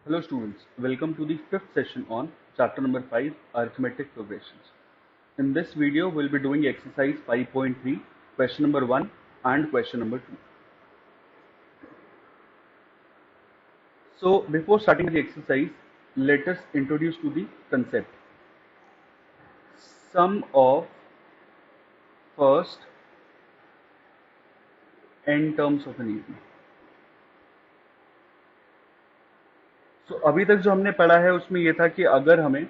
Hello students, welcome to the fifth session on chapter number 5 arithmetic progressions. In this video we'll be doing exercise 5.3 question number 1 and question number 2. So before starting the exercise, let us introduce to the concept. Sum of first n terms of an AP. So अभी तक जो हमने पढ़ा है उसमें यह था कि अगर हमें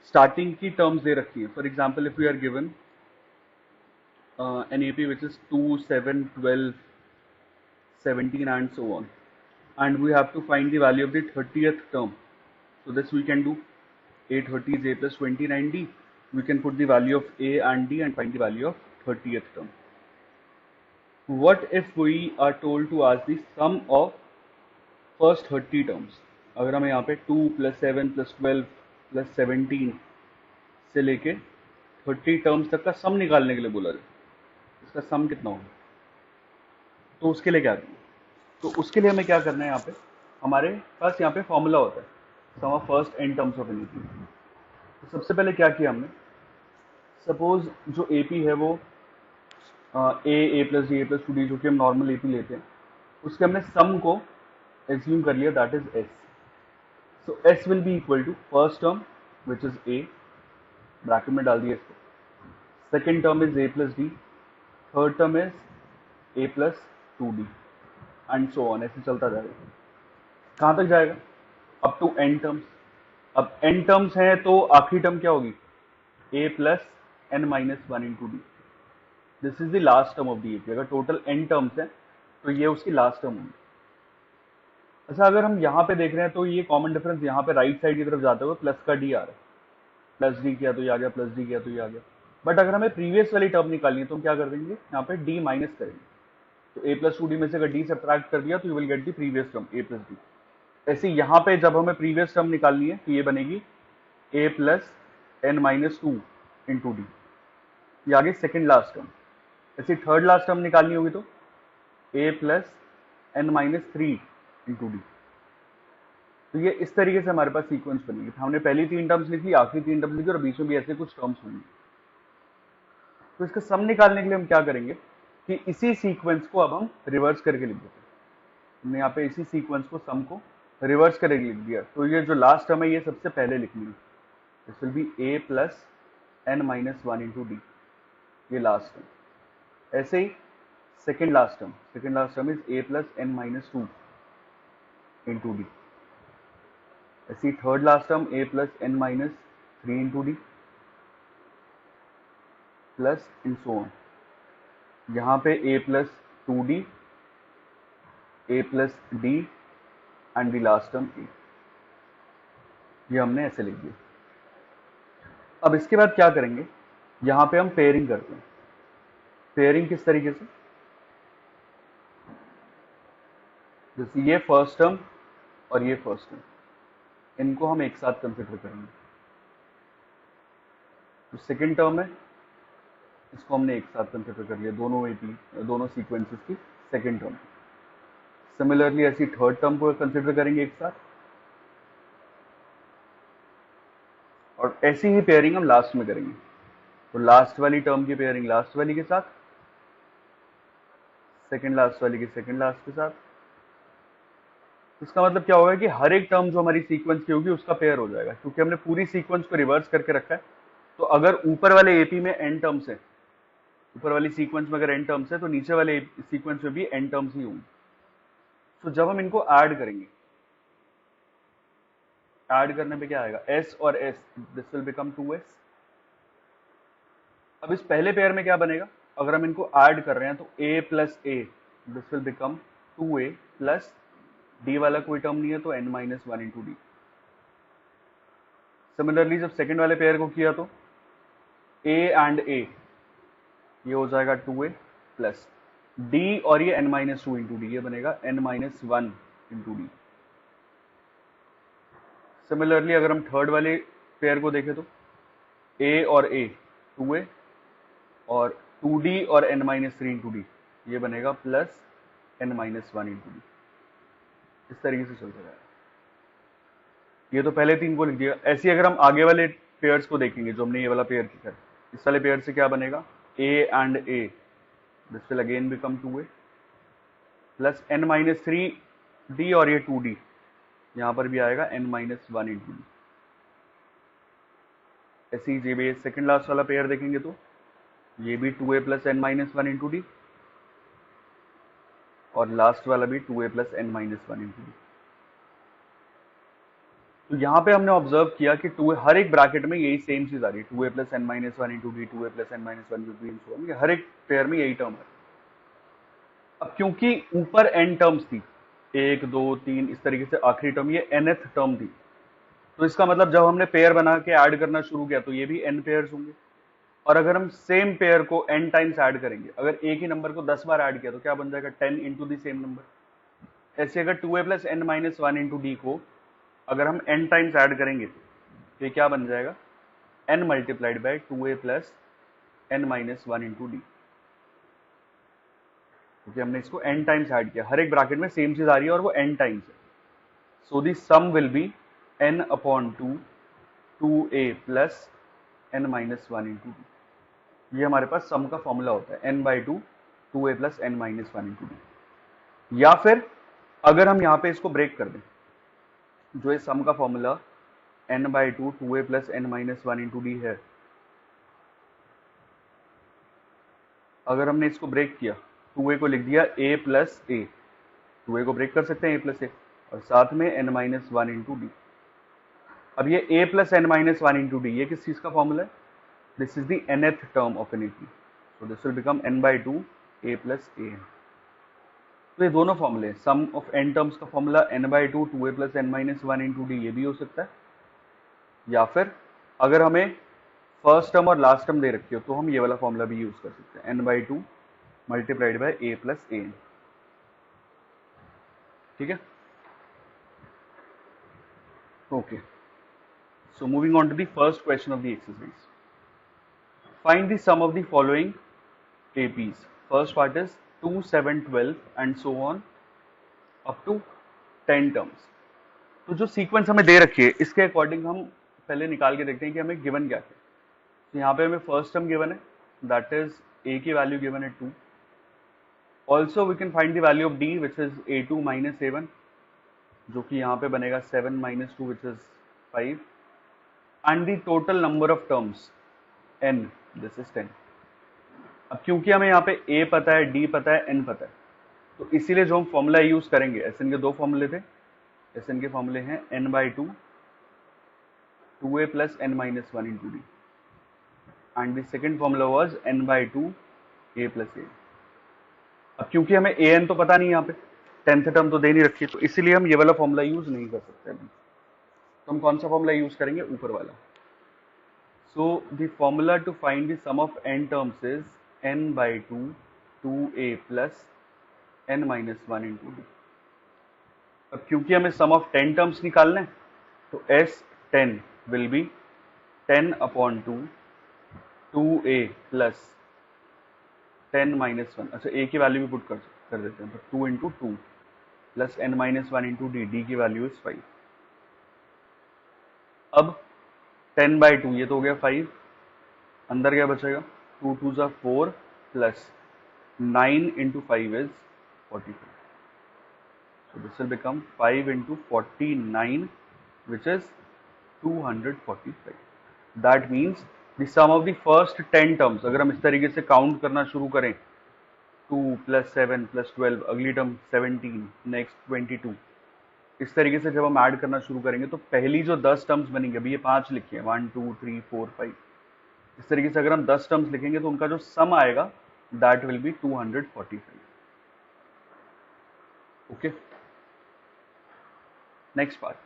स्टार्टिंग की टर्म्स दे रखी है, for example if we are given an AP which is 2, 7, 12, 17 and so on, and we have to find the value of the 30th term. So this we can do. A 30 is A plus 29 D. We can put the value of A and D and find the value of 30th term. What if we are told to ask the sum of first 30 terms? अगर हमें यहाँ पे 2 plus 7 plus 12 plus 17 से लेके 30 terms तक का सम निकालने के लिए बोला जाए, इसका सम कितना होगा, तो उसके लिए क्या करना है? तो उसके लिए हमें क्या करना है, यहाँ पे हमारे पास यहाँ पे फॉर्मूला होता है sum of first n terms of an AP. तो सबसे पहले क्या किया हमने, सपोज जो एपी है वो a plus d a plus two d, जो कि हम नॉर्मल एपी लेते हैं, उसके हमने सम को एज्यूम कर लिया, that is S. So S will be equal to first term which is a, bracket में डाल दिया इसको, second term is a plus d, third term is a plus two d and so on, ऐसे चलता जाएगा। कहाँ तक जाएगा? Up to n terms. अब एन टर्म्स है तो आखिरी टर्म क्या होगी? A plus n minus one into d. This is the last term of the AP. अगर टोटल एन टर्म्स है तो ये उसकी लास्ट टर्म होगी। अच्छा, अगर हम यहाँ पे देख रहे हैं तो ये कॉमन डिफरेंस यहाँ पे राइट साइड की तरफ जाते हुए प्लस का डी आ रहा है, प्लस डी किया तो ये आ गया, प्लस डी किया तो ये आ गया। बट अगर हमें प्रीवियस वाली टर्म निकालनी है तो हम क्या कर देंगे, यहाँ पे डी माइनस करेंगे। तो ए प्लस टू डी में से अगर डी सब्ट्रैक्ट कर दिया तो you will get the previous term a plus D. ऐसे यहाँ पे जब हमें प्रीवियस टर्म निकालनी है तो ये बनेगी a plus n minus two into d, ये आगे सेकेंड लास्ट टर्म। ऐसे थर्ड लास्ट टर्म निकालनी होगी तो a plus n minus three into d. तो ये इस तरीके से हमारे पास सीक्वेंस बनेगी। हमने पहली तीन टर्म्स लिखी, आखिरी तीन टर्म्स लिखी और बीच में भी ऐसे कुछ टर्म्स होंगे। तो इसका सम निकालने के लिए हम क्या करेंगे कि इसी सीक्वेंस को अब हम रिवर्स करके लिख देते हैं। हमने यहाँ पे इसी सीक्वेंस को सम को रिवर्स करके लिख दिया। तो ये जो लास्ट टर्म है ये सबसे पहले लिखनी है, this will be a plus n minus one into d, ये लास्ट टर्म। ऐसे ही second last term is a plus n minus two into d. ऐसे ही third last term a plus n minus three into d plus in so on. यहाँ पे a plus two d, a plus d and the last term a, ये हमने ऐसे लिख दिया। अब इसके बाद क्या करेंगे, यहाँ पे हम पेयरिंग करते हैं। पेयरिंग किस तरीके से, जैसे ये फर्स्ट टर्म और ये फर्स्ट टर्म, इनको हम एक साथ कंसिडर करेंगे। जो सेकेंड टर्म है इसको हमने एक साथ कंसिडर कर लिया, दोनों सीक्वेंसेस की सेकेंड टर्म। सिमिलरली ऐसी थर्ड टर्म को कंसिडर करेंगे एक साथ, और ऐसी ही पेयरिंग हम लास्ट में करेंगे। तो लास्ट वाली टर्म की पेयरिंग लास्ट वाली के साथ, सेकेंड लास्ट वाली की सेकेंड लास्ट के साथ। इसका मतलब क्या होगा कि हर एक टर्म जो हमारी सीक्वेंस की होगी उसका पेयर हो जाएगा, क्योंकि हमने पूरी सीक्वेंस को रिवर्स करके रखा है। तो अगर ऊपर वाले एपी में एन टर्म्स है, ऊपर वाली सीक्वेंस में अगर एन टर्म्स है तो नीचे वाले सीक्वेंस में भी एन टर्म्स ही होंगे। तो जब हम इनको ऐड करेंगे, ऐड करने पे क्या आएगा, s और s, this will become 2s। अब इस पहले पेयर में क्या बनेगा, अगर हम इनको ऐड कर रहे हैं तो a plus A, this will become 2a plus d वाला कोई टर्म नहीं है तो n minus one into D. Similarly जब सेकेंड वाले पेयर को किया तो a एंड a, ये हो जाएगा 2a प्लस d और ये n minus two into d, ये बनेगा n minus one into D. Similarly अगर हम थर्ड वाले पेयर को देखें तो a और a 2a और 2d और n minus three into d, ये बनेगा plus n minus one into D. इस तरीके से चलता रहेगा। ये तो पहले 3 को लिख दिया। ऐसे ही अगर हम आगे वाले पेयर्स को देखेंगे, जो हमने ये वाला पेयर किया है, इस वाले पेयर से क्या बनेगा, a and a, this will again become 2a plus n minus 3d, और ये 2d यहां पर भी आएगा n माइनस 1 इंटू डी। ऐसे ही ये सेकेंड लास्ट वाला पेयर देखेंगे तो ये भी 2a plus n minus 1 into D, और लास्ट वाला भी 2a plus n minus 1 into d. तो यहाँ पे हमने ऑब्जर्व किया कि 2a, हर एक ब्रैकेट में यही सेम चीज आ रही है, 2a plus n minus 1 into d, 2a plus n minus 1 into d, हर एक पेयर में यही टर्म है। अब क्योंकि ऊपर n टर्म्स थी, 1 2 3 इस तरीके से, आखिरी टर्म ये nth टर्म थी, तो इसका मतलब जब हमने पेयर बना के ऐड करना शुरू किया तो ये भी n पेयर्स होंगे। और अगर हम सेम पेयर को n टाइम्स ऐड करेंगे, अगर एक ही नंबर को 10 बार ऐड किया तो क्या बन जाएगा, 10 इंटू द सेम नंबर। ऐसे अगर 2a plus n minus 1 into D को अगर हम n टाइम्स ऐड करेंगे तो ये क्या बन जाएगा, n multiplied by 2a plus n minus 1 into D, क्योंकि हमने इसको n टाइम्स ऐड किया, हर एक ब्रैकेट में सेम चीज आ रही है और वो n टाइम्स है। So the sum will be n upon 2 2a plus n minus 1 into d. ये हमारे पास सम का फॉर्मूला होता है, n by 2 2a plus n minus 1 into d. या फिर अगर हम यहाँ पे इसको ब्रेक कर दें, जो इस सम का formula n by 2 2a plus n minus 1 into D है, अगर हमने इसको ब्रेक किया, 2a को लिख दिया a प्लस ए, 2a को ब्रेक कर सकते हैं a प्लस ए, और साथ में n माइनस 1 इंटू डी। अब ये a plus n minus 1 into d, ये किस चीज का फॉर्मूला है, this is the nth term of an equation, so this will become n by 2 a plus a. तो ये दोनों फॉर्मूले, सम ऑफ n टर्म्स का formula n by 2 2a plus n minus 1 into d, ये भी हो सकता है। या फिर अगर हमें फर्स्ट टर्म और लास्ट टर्म दे रखी हो तो हम ये वाला फॉर्मूला भी यूज कर सकते हैं, n by 2 multiplied by a plus a. ठीक है, okay. So moving on to the first question of the exercise, find the sum of the following APs। First part is 2 7 12 and so on up to 10 terms. तो जो sequence हमें दे रखी है इसके according हम पहले निकाल के देखते हैं कि हमें गिवन क्या है। तो यहाँ पे हमें फर्स्ट टर्म गिवन है, दैट इज a की वैल्यू गिवन है 2। Also we can find the value of d which is a2 minus a1, जो कि यहाँ पे बनेगा 7 minus 2 which is 5, and the total number of terms n, this is 10। अब क्योंकि हमें यहाँ पे a पता है, d पता है, n पता है, तो इसीलिए जो हम फॉर्मूला यूज करेंगे, Sn के दो फॉर्मूले थे, Sn के फॉर्मूले हैं n by 2 2a plus n minus 1 into D, and the second formula was n by 2 a plus a। अब क्योंकि हमें an तो पता नहीं, यहाँ पे 10th टर्म तो दे नहीं रखी है, तो इसीलिए हम ये वाला फॉर्मूला यूज नहीं कर सकते अभी। तो हम कौन सा फॉर्मूला यूज करेंगे, ऊपर वाला। So the formula to find the sum of n terms is n by 2 2a plus n minus 1 into d. अब क्योंकि हमें सम ऑफ 10 टर्म्स निकालना है, तो S10 will be 10 upon 2 2a plus 10 minus 1, अच्छा a की वैल्यू भी पुट कर देते हैं, तो 2 into 2 plus n minus 1 into d, D की वैल्यू इज 5। अब 10 बाई 2 ये तो हो गया 5, अंदर क्या बचेगा, 2 2 जा 4 plus 9 into 5 is 45। So this will become 5 into 49, which is 245. That means the sum of the first 10 terms, अगर हम इस तरीके से काउंट करना शुरू करें, 2 प्लस 7 प्लस 12, अगली टर्म 17, नेक्स्ट 22, इस तरीके से जब हम ऐड करना शुरू करेंगे तो पहली जो 10 टर्म्स बनेंगे, अभी ये 5 लिखे हैं, 1 2 3 4 5, इस तरीके से अगर हम 10 टर्म्स लिखेंगे तो उनका जो सम आएगा that will be 245। Okay, next part,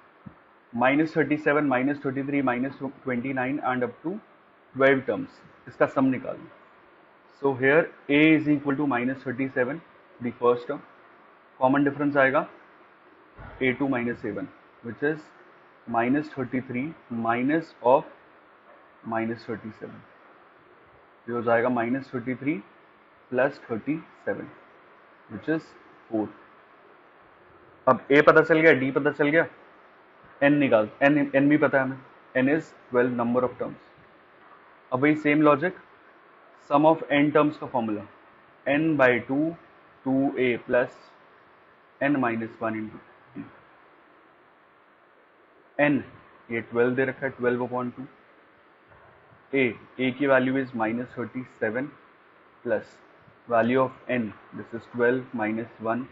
-37 -33 -29 and up to 12 terms, इसका सम निकालना। So here a is equal to -37, the first term, common difference आएगा a2 minus a1, which is -33 minus of -37, ये हो जाएगा -33 प्लस 37, विच इज 4। अब a पता चल गया, d पता चल गया, n निकाल, n भी पता है हमें, n is 12 number of terms. अब वही same logic, sum of n terms का formula n by 2 2a plus n minus 1 into n, ये 12 दे रखा है, 12/2. a की value is -37 plus value of n, this is 12 minus 1,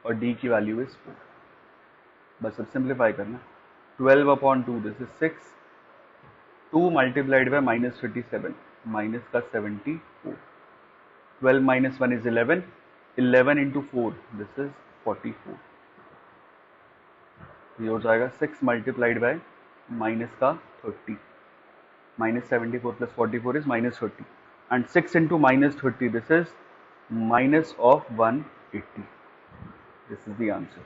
और d की वैल्यू इज 4. बस अब सिंप्लीफाई करना, 12/2 this is 6, 2 multiplied bye -37 minus का 74, 12 minus 1 is 11, 11 into 4 this is 44. ये हो जाएगा 6 मल्टीप्लाइड बाय माइनस का 30, -74 plus 44 is -30, and 6 into -30, this is minus of 180. This is the answer.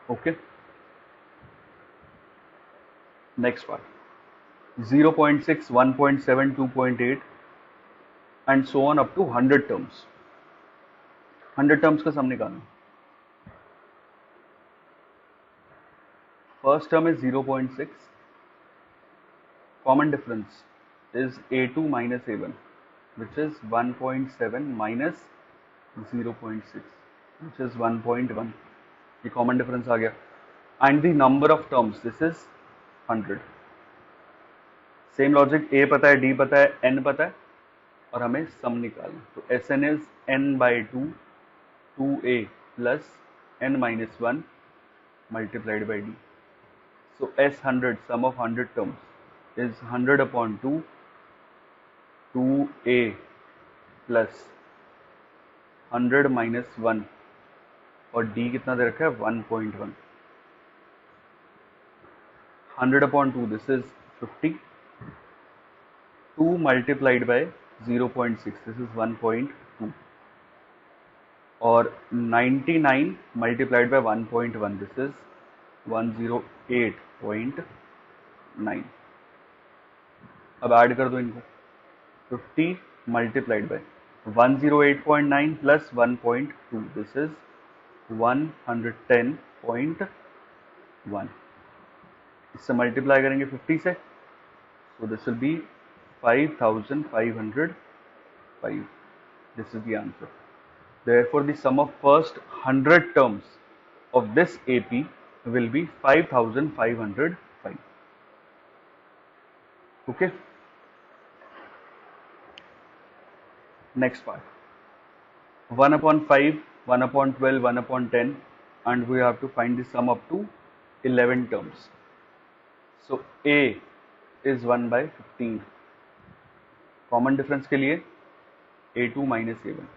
Okay. Next part. 0.6, 1.7, 2.8 and so on up to 100 terms. 100 terms का सम निकालना. First term is 0.6. Common difference is a2 minus a1, which is 1.7 minus 0.6, which is 1.1. ये common difference आ गया. And the number of terms, this is 100. Same logic, a पता है, d पता है, n पता है, और हमें सम निकालना. तो Sn is n by 2 2a plus n minus 1 multiplied by d. So S100, sum of 100 terms is 100/2 2a plus 100 minus 1, और d कितना दे रखा है 1.1. 100/2 this is 50, 2 multiplied by 0.6 this is 1.2, और 99 मल्टीप्लाइड बाय 1.1 दिस इज 108.9. अब add कर दो इनको, 50 multiplied by 108.9 plus 1.2 this is 110.1. इससे मल्टीप्लाई करेंगे 50 से, so this will be 5505. This is the answer. Therefore, the sum of first 100 terms of this AP will be 5505. Okay. Next part. 1/5, 1/12, 1/10, and we have to find the sum up to 11 terms. So A is 1/15. Common difference के लिए A2 minus A1.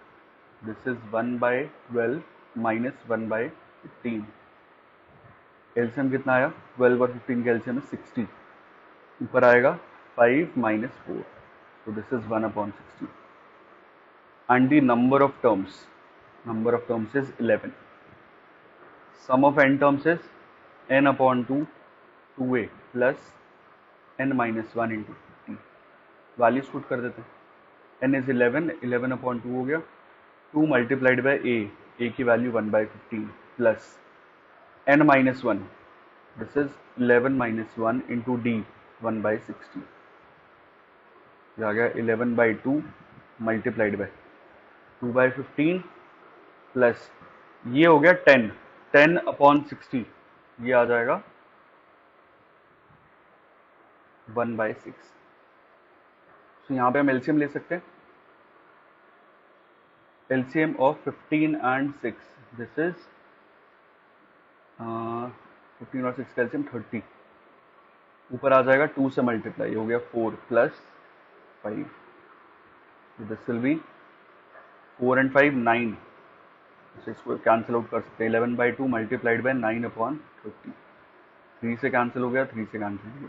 This is 1/12 minus 1/15. LCM कितना आया? 12 और 15 का LCM है 60. ऊपर आएगा 5 minus 4. So this is 1/60. And the number of terms is 11. Sum of n terms is n/2 2a plus n minus 1 into 15. Values put कर देते हैं. n is 11, 11/2 हो गया. 2 मल्टीप्लाइड बाय a की value 1/15 plus n minus 1, this is 11 minus 1 into d 1/60. ये आ गया 11/2 multiplied by 2/15 plus ये हो गया 10/60, ये आ जाएगा 1/6. तो यहाँ पे हम एलसीएम ले सकते हैं. LCM of 15 and 6, this is 15 और 6 का एलसीएम 30. ऊपर आ जाएगा 2 से मल्टीप्लाई, हो गया 4 plus 5. This will B 4 and 5 9. इसको कैंसिल आउट कर सकते हैं. 11/2 मल्टीप्लाइड बाय 9/30. 3 से कैंसिल हो गया, 3 से कैंसिल हो गया.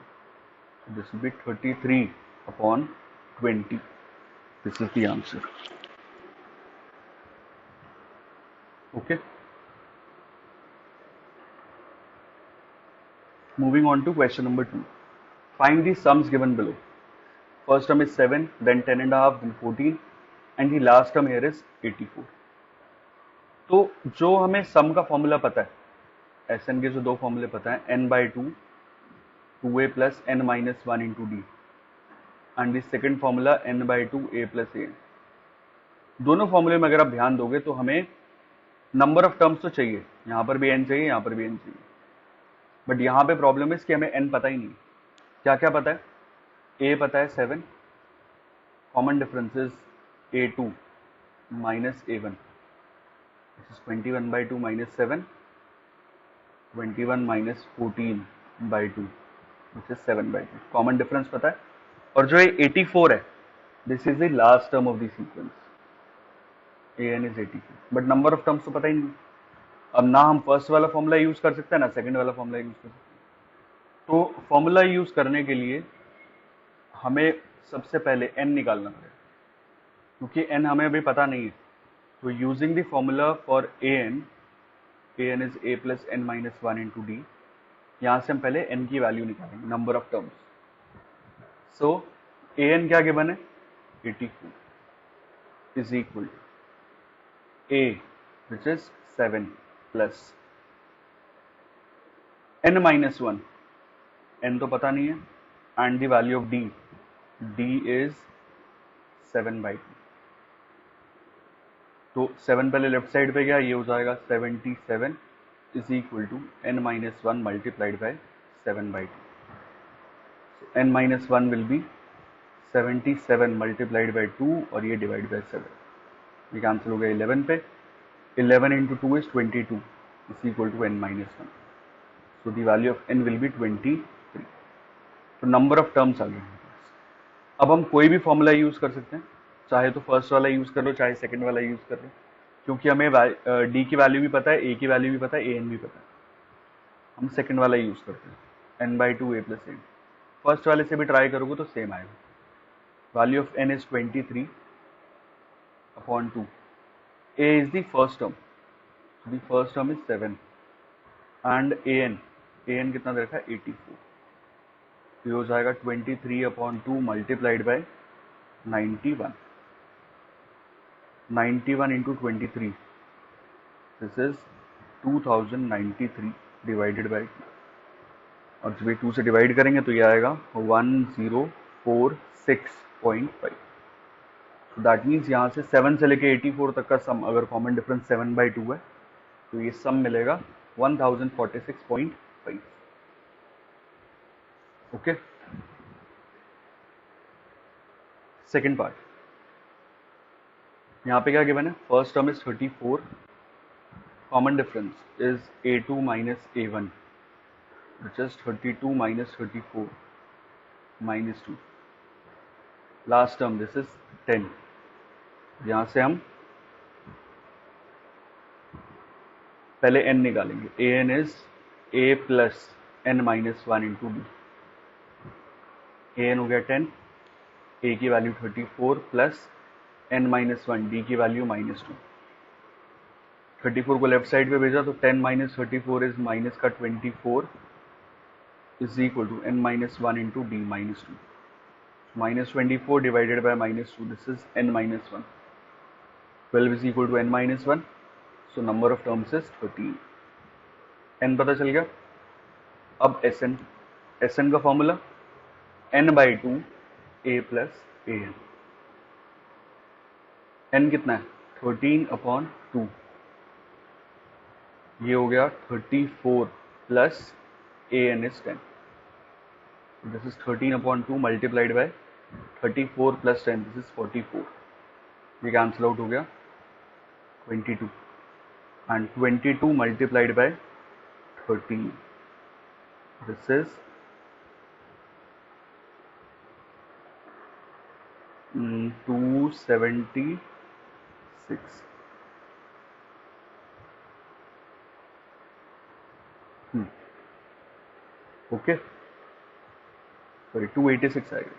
This will be 33/20. This is the answer. Okay. Moving on to question number 2. Find the sums given below. First term is 7, then 10.5, then 14, and the last term here is 84. तो जो हमें सम का formula पता है S N के जो दो फॉर्मूले पता है, n/2 2a plus n minus 1 into d and the second formula n/2 a plus a. दोनों फॉर्मूले में अगर आप ध्यान दोगे तो हमें नंबर ऑफ टर्म्स तो चाहिए, यहाँ पर भी n चाहिए, यहाँ पर भी n चाहिए, बट यहाँ पे प्रॉब्लम है कि हमें n पता ही नहीं। क्या क्या पता है? a पता है 7, common difference is a2 minus a1, this is 21/2 minus 7, 21 minus 14/2 which is 7/2, common difference पता है। और जो ये 84 है, this is the last term of the sequence, an is 84, but number of terms तो पता ही नहीं। अब ना हम फर्स्ट वाला फॉर्मूला यूज कर सकते हैं ना सेकंड वाला फॉर्मूला यूज कर सकते हैं। तो फॉर्मूला यूज करने के लिए हमें सबसे पहले n निकालना पड़ेगा, क्योंकि n हमें अभी पता नहीं है। तो using the formula for an is a plus n minus 1 into d, यहाँ से हम पहले n की वैल्यू निकालेंगे, number of terms. So an क्या गिवन है? 84 is equal to a which is 7 plus n minus 1, n तो पता नहीं है, and the value of d is 7/2। तो 7 पहले लेफ्ट साइड पे गया, ये हो जाएगा 77 is equal to n minus 1 multiplied by 7/2। so n minus 1 will be 77 multiplied by 2 और ये डिवाइड बाय 7, ये कैंसिल हो गया 11 पे। 11 into 2 is 22 is equal to n minus 1, so the value of n will be 23। तो number of terms आ गए। अब हम कोई भी फॉर्मूला यूज कर सकते हैं, चाहे तो फर्स्ट वाला यूज कर लो, चाहे सेकंड वाला यूज कर लो, क्योंकि हमें डी की वैल्यू भी पता है, ए की वैल्यू भी पता है, an भी पता है। हम सेकंड वाला यूज करते हैं, n/2 a plus a। First वाले से भी ट्राई करोगे तो सेम आएगा। Value of n is 23 upon 2। a is the first term, the first term is 7 and an कितना दे रखा है? 84। तो ये हो जाएगा 23 upon 2 multiplied bye 91, 91 into 23, this is 2093 divided by 2, और जब ये 2 से डिवाइड करेंगे तो ये आएगा 1046.5। तो दैट मीन्स यहाँ से 7 से लेके 84 तक का सम, अगर कॉमन डिफरेंस 7/2 है तो ये सम मिलेगा 1046.5। ओके, सेकेंड पार्ट, यहाँ पे क्या गिवन है? First term is 34, common difference is a2 minus a1 which is 32 minus 34 minus 2, last term this is 10। यहाँ से हम पहले n निकालेंगे, an is a plus n minus 1 into d, an हो गया 10, a की value 34 plus n minus 1, d की value -2। 34 को लेफ्ट साइड पे भेजा तो 10 minus 34 इज माइनस का 24 is equal to n minus 1 into d -2, -24 divided by -2, this is n minus 1। 12 is equal to n minus 1, so number of terms is 13। n पता चल गया। अब sn का formula n/2 a plus an, n कितना है? 13 upon 2, ये हो गया 34 plus an is 10, this is 13 upon 2 multiplied bye 34 plus 10, this is 44, ये कैंसिल आउट हो गया 22, and 22 multiplied by 13, this is 276। Okay, sorry 286 आएगा,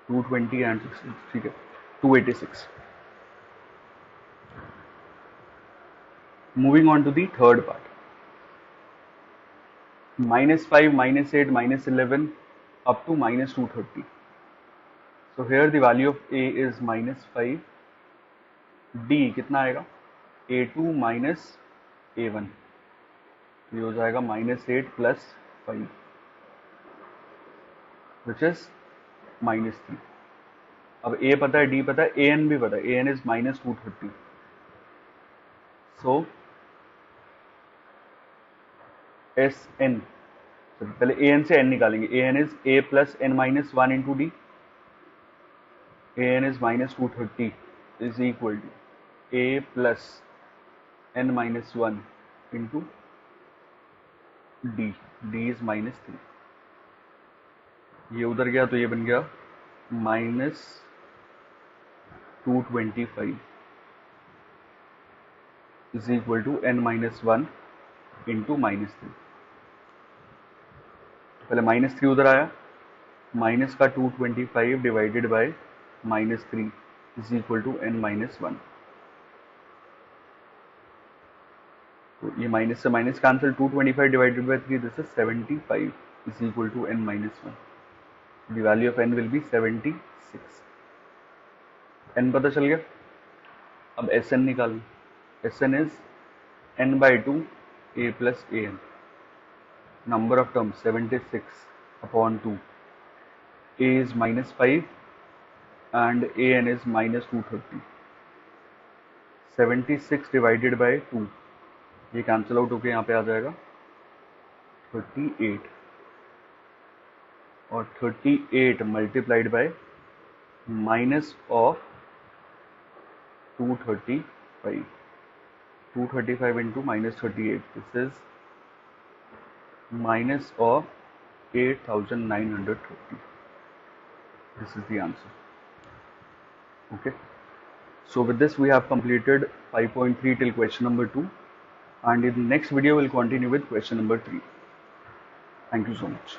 220 एंड 60, ठीक है 286। Moving on to the third part, -5, -8, -11 up to -230. So here the value of a is -5, d कितना आएगा? a2 minus a1, ये हो जाएगा -8 + 5 विच इज -3. अब ए पता है, डी पता है, ए एन भी पता है. A n is -230. So S n, पहले ए एन से एन निकालेंगे. A n is a plus n minus 1 into d. A n is -230 is equal to a plus n minus 1 into d. D is -3. ये उधर गया तो ये बन गया -225 is equal to n minus 1 into -3. पहले -3 उधर आया, माइनस का 225 divided by -3 is equal to n minus 1. तो ये माइनस से minus cancel, 225 divided by 3 this is 75 is equal to n minus 1. The value of n will be 76. n पता चल गया. अब Sn निकाल. Sn is n by 2 a plus an. Number of terms 76 upon 2. A is -5 and an is -230. 76 divided by 2, ये cancel out होके यहाँ पे आ जाएगा 38. और 38 multiplied by minus of 235. 235 into -38, this is minus of 8,930. This is the answer. Okay. So with this we have completed 5.3 till question number 2, and in the next video we'll continue with question number 3. Thank you so much.